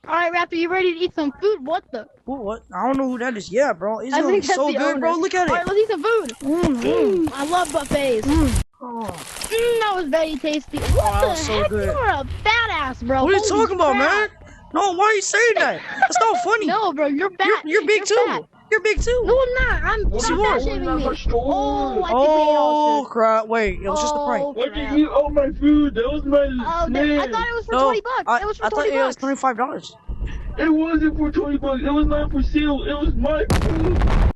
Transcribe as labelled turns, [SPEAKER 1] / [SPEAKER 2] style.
[SPEAKER 1] Alright, Raptor, you ready to eat some food? What the?
[SPEAKER 2] What? I don't know who that is. Yeah, bro. It's
[SPEAKER 1] I
[SPEAKER 2] gonna be
[SPEAKER 1] think that's
[SPEAKER 2] so
[SPEAKER 1] the
[SPEAKER 2] good,
[SPEAKER 1] owner.
[SPEAKER 2] bro. Look at it.
[SPEAKER 1] Alright, let's eat some food. I love buffets. That was very tasty. What
[SPEAKER 2] that
[SPEAKER 1] the
[SPEAKER 2] was so
[SPEAKER 1] heck?
[SPEAKER 2] good.
[SPEAKER 1] You are a badass, bro.
[SPEAKER 2] What are you
[SPEAKER 1] Holy
[SPEAKER 2] talking about,
[SPEAKER 1] crap.
[SPEAKER 2] man? No, why are you saying that? That's not funny.
[SPEAKER 1] No, bro, you're fat.
[SPEAKER 2] You're big too.
[SPEAKER 1] Fat.
[SPEAKER 2] You're big too.
[SPEAKER 1] No, I'm not. I'm
[SPEAKER 2] Yes, you
[SPEAKER 1] stop
[SPEAKER 2] are.
[SPEAKER 1] fat shaming me. Oh, I think we ate all
[SPEAKER 2] Oh,
[SPEAKER 1] food.
[SPEAKER 2] crap. Wait, it was just a prank.
[SPEAKER 3] Why'd you eat all my food? That was my
[SPEAKER 1] Oh,
[SPEAKER 3] plan.
[SPEAKER 1] I thought it was for
[SPEAKER 2] No,
[SPEAKER 1] $20. It was for
[SPEAKER 2] I thought
[SPEAKER 1] 20
[SPEAKER 2] it was
[SPEAKER 1] bucks.
[SPEAKER 2] $25.
[SPEAKER 3] It wasn't for $20. It was not for sale. It was my food.